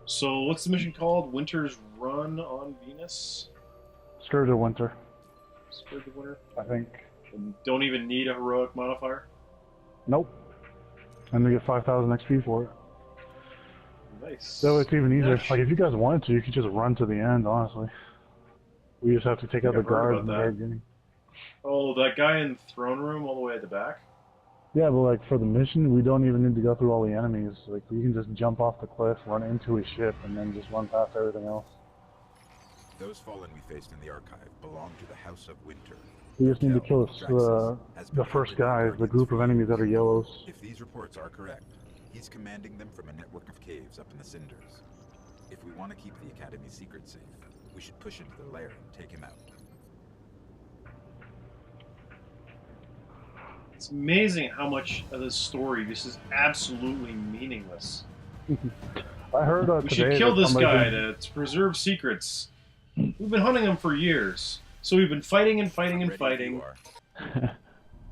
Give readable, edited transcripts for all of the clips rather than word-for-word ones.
So, what's the mission called? Winter's Run on Venus? Scourge of Winter, Scourge of Winter? I think. And don't even need a heroic modifier? Nope. And we get 5,000 XP for it. Nice. So it's even easier. Nice. Like, if you guys wanted to, you could just run to the end, honestly. We just have to take out the guards in the very beginning. Oh, that guy in the throne room all the way at the back? Yeah, but like for the mission, we don't even need to go through all the enemies. Like, we can just jump off the cliff, run into his ship, and then just run past everything else. Those fallen we faced in the archive belong to the House of Winter. We just need to kill the first guys, the group of enemies that are yellows. If these reports are correct, he's commanding them from a network of caves up in the cinders. If we want to keep the Academy's secret safe, we should push into the lair and take him out. It's amazing how much of this story just is absolutely meaningless. I heard we should kill this guy to preserve secrets. We've been hunting him for years. So we've been fighting and fighting and fighting.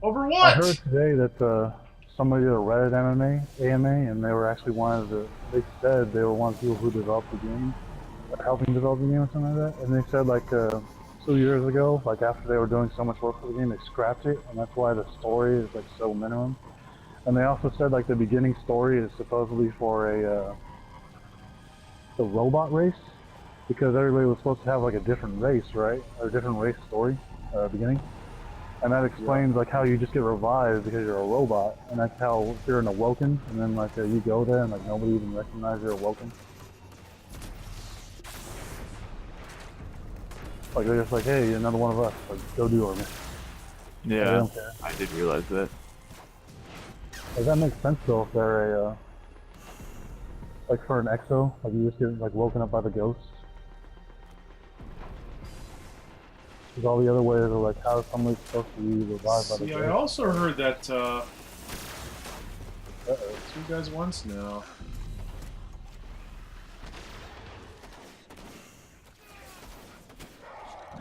Over what? I heard today that somebody did a Reddit AMA, and they were actually they said they were one of the people who developed the game, or helping develop the game or something like that. And they said like 2 years ago, like after they were doing so much work for the game, they scrapped it, and that's why the story is like so minimum. And they also said like the beginning story is supposedly for the robot race, because everybody was supposed to have like a different race, right? Or a different race story beginning. And that explains like how you just get revived because you're a robot, and that's how you're an awoken, and then like you go there and like nobody even recognizes you're awoken. Like they're just like, hey, another one of us, like go do our mission. Yeah, I did realize that. Does that make sense though if they're a like for an exo, like you just get like woken up by the ghosts? Because all the other ways are like, how is somebody supposed to be revived by the ghosts? I also heard that two guys once now.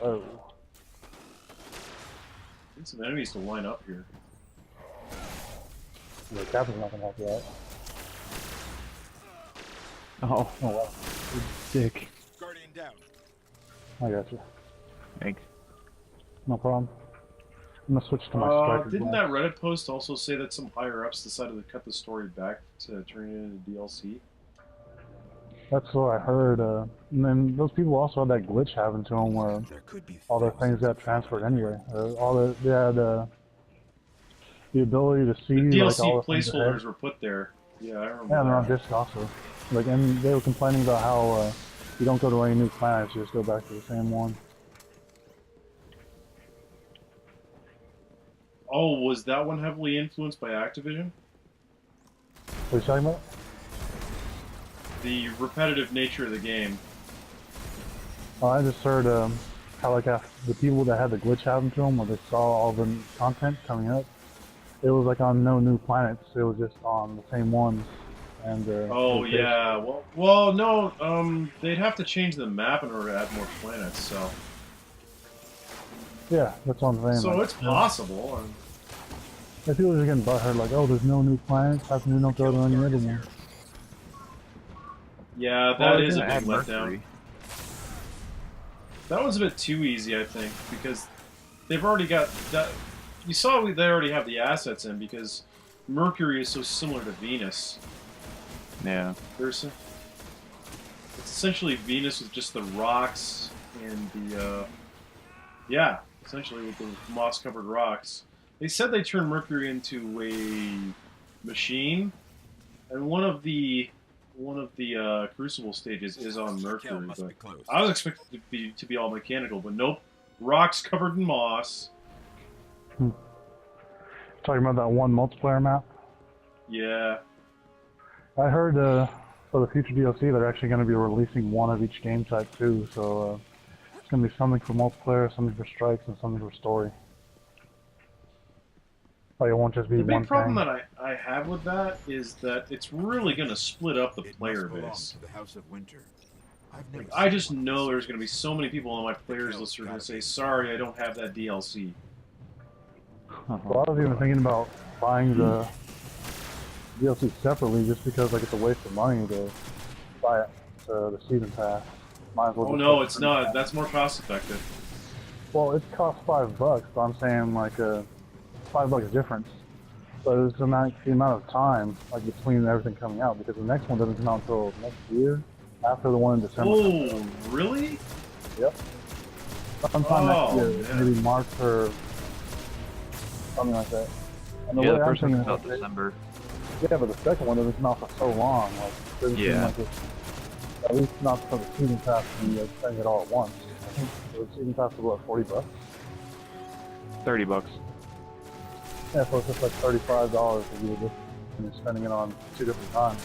Oh. Need some enemies to line up here. The captain's not gonna help you out. Oh wow. Dick. Guardian down. I got you. Thanks. No problem. I'm gonna switch to my striker. Didn't that Reddit post also say that some higher ups decided to cut the story back to turn it into DLC? That's what I heard. And then those people also had that glitch happen to them where all their things got transferred anyway. They had the ability to see the DLC like all the placeholders were put there. Yeah, I remember. Yeah, they're on disc also. Like, and they were complaining about how you don't go to any new planets, you just go back to the same one. Oh, was that one heavily influenced by Activision? What are you talking about? The repetitive nature of the game. I just heard how like after the people that had the glitch happen to them, where they saw all the content coming up, it was like on no new planets. It was just on the same ones. And oh yeah, well, no, they'd have to change the map in order to add more planets. So yeah, that's what I'm saying. So like, it's possible. If people are getting butthurt, like, oh, there's no new planets. How come we don't go to any other ones? Yeah, that is a big letdown. That one's a bit too easy, I think, because they've already got that. You saw they already have the assets in because Mercury is so similar to Venus. Yeah. It's essentially Venus with just the rocks and the yeah, essentially with the moss-covered rocks. They said they turned Mercury into a machine, and one of the Crucible stages is on Mercury. But I was expecting it to be all mechanical, but nope, rocks covered in moss. Talking about that one multiplayer map? Yeah. I heard for the future DLC they're actually going to be releasing one of each game type too, so it's going to be something for multiplayer, something for strikes, and something for story. Like it won't just be one thing. The big problem that I have with that is that it's really going to split up the player base. The House of Winter. I just know there's going to be so many people on my players list who are going to say, sorry, I don't have that DLC. Well, I was even thinking about buying the DLC separately just because like it's a waste of money to buy the season pass. Might as well Oh just no, get it's the not. pass. That's more cost effective. Well, it costs $5, but I'm saying like $5 difference. But it's the amount of time like between everything coming out, because the next one doesn't come out until next year, after the one in December. Oh, really? Yep. Sometime next year, man. maybe March or something like that. And Yeah, way the I'm first one thinking comes out is- December. Yeah, but the second one doesn't come out for so long. Like, it doesn't seem Yeah. like it's, at least not for the season pass and you're paying it all at once. I think the season pass is what, $40? $30. Yeah, so it's just like $35 if you just and you're spending it on 2 different times.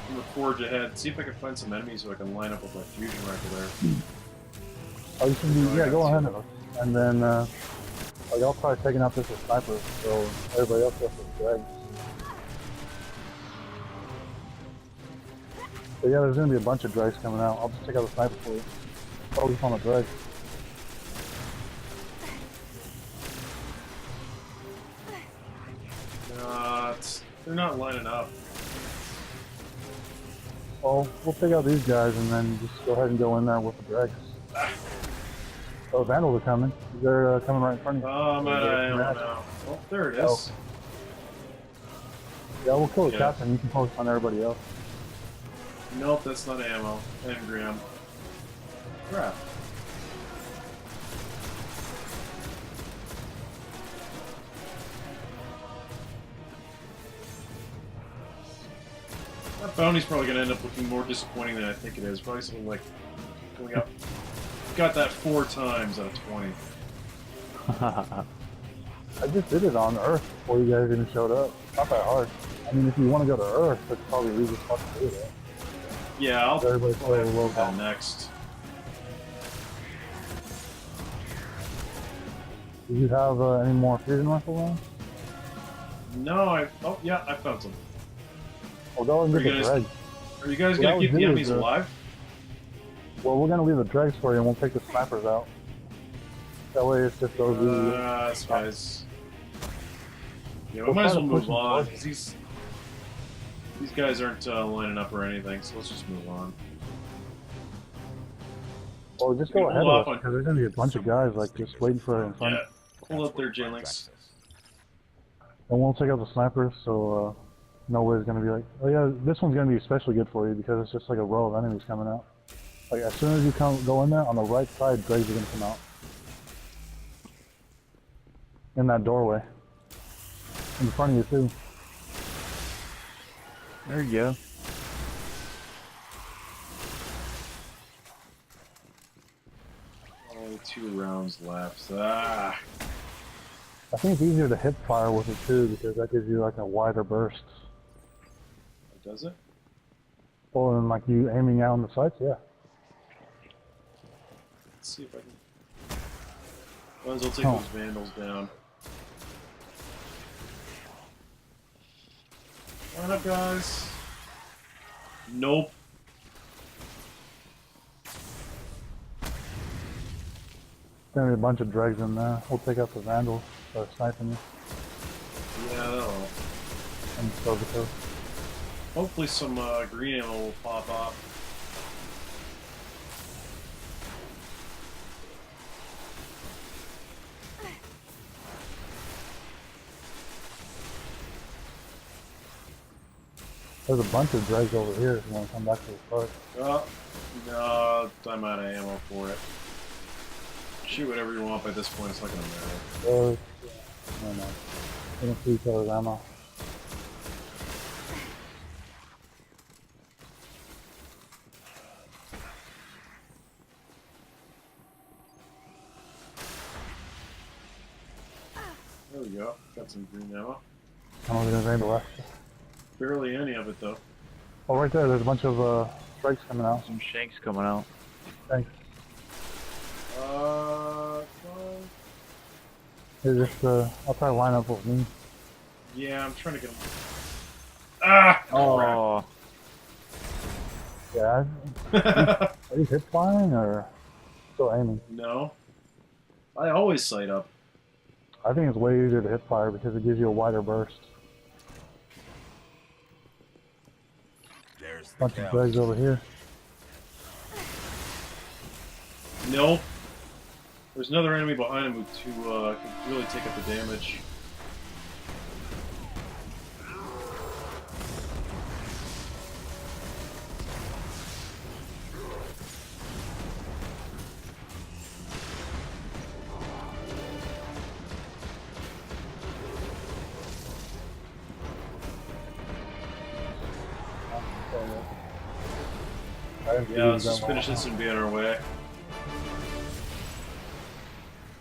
I'm gonna forge ahead. See if I can find some enemies so I can line up with my fusion rifle there. Oh, you can do, I yeah, got go two. ahead and then like I'll try taking out this with snipers, so everybody else gets with drags. But yeah, there's gonna be a bunch of drags coming out. I'll just take out the sniper for you. Focus on the drags. They're not lining up. Well, we'll take out these guys and then just go ahead and go in there with the drags. Oh, Vandals are coming. They're coming right in front of you. Oh, I'm out of ammo now. Oh, there it is. Yeah, we'll kill the Yeah. captain. You can focus on everybody else. Nope, that's not ammo. Engram. Crap. That bounty's probably going to end up looking more disappointing than I think it is. Probably something like going up. Got that 4 times out of 20. I just did it on Earth before you guys even showed up. Not that hard. I mean, if you want to go to Earth, that's probably the easiest spot to do that. Yeah, I'll Everybody probably have play to a do little that bit. next. Do you have any more fusion rifle rounds? No, oh yeah, I found some. Well, go and Are get you the guys- dregs. Are you guys Well, going that to keep was the good, enemies alive? Well, we're gonna leave the dregs for you, and we'll take the snipers out. That way, it's just those. This guy's. Yeah, we We'll might as try well to push move them on. towards 'Cause these guys aren't lining up or anything, so let's just move on. Well, just You go can ahead hold of off us on- because there's gonna be a bunch of guys like just waiting for it in front. Yeah, hold up there, That's what J-Links. attracts us. And we'll take out the snipers, so nobody's gonna be like, oh yeah, this one's gonna be especially good for you because it's just like a row of enemies coming out. Like as soon as you go in there, on the right side, dregs are gonna come out. In that doorway. In front of you too. There you go. Only 2 rounds left. Ah, I think it's easier to hip fire with it too because that gives you like a wider burst. does it? Well, and like you aiming out on the sights, yeah. Let's see if I can. Might as well take Oh. those vandals down. Line up, guys. Nope. There's gonna be a bunch of dregs in there. We'll take out the vandals that are sniping you Yeah, that'll. and so the coast. Hopefully some green ammo will pop up. There's a bunch of dregs over here if you want to come back to the park. Oh, no, I'm out of ammo for it. Shoot whatever you want by this point, it's not gonna matter. No. We don't see each other's ammo. There we go. Got some green ammo. I don't think there's any left. Barely any of it though. Oh, right there, there's a bunch of dregs coming out. Some shanks coming out. Thanks. Well, Here, just, I'll try to line up with me. yeah, I'm trying to get them. Ah! Oh, Yeah, Crap. are you hip firing or still aiming? No. I always sight up. I think it's way easier to hip fire because it gives you a wider burst. There's the Bunch of cow. drugs over here. Nope. There's another enemy behind him who can really take up the damage. Yeah, let's just finish this and be on our way.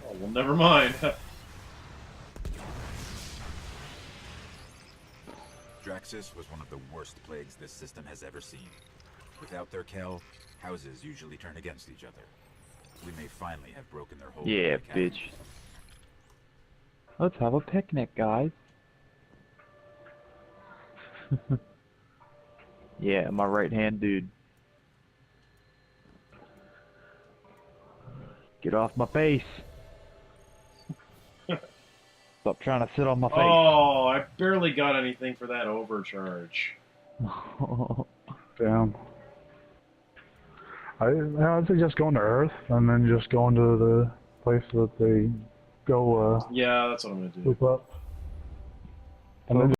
Oh, well, never mind. Draxus was one of the worst plagues this system has ever seen. Without their Kel, houses usually turn against each other. We may finally have broken their hold. on Yeah, the academy. bitch. Let's have a picnic, guys. Yeah, my right hand dude. Get off my face. Stop trying to sit on my face. Oh, I barely got anything for that overcharge. Damn. I'd suggest going to Earth and then just going to the place that they go Yeah, that's what I'm gonna do. swoop up. And then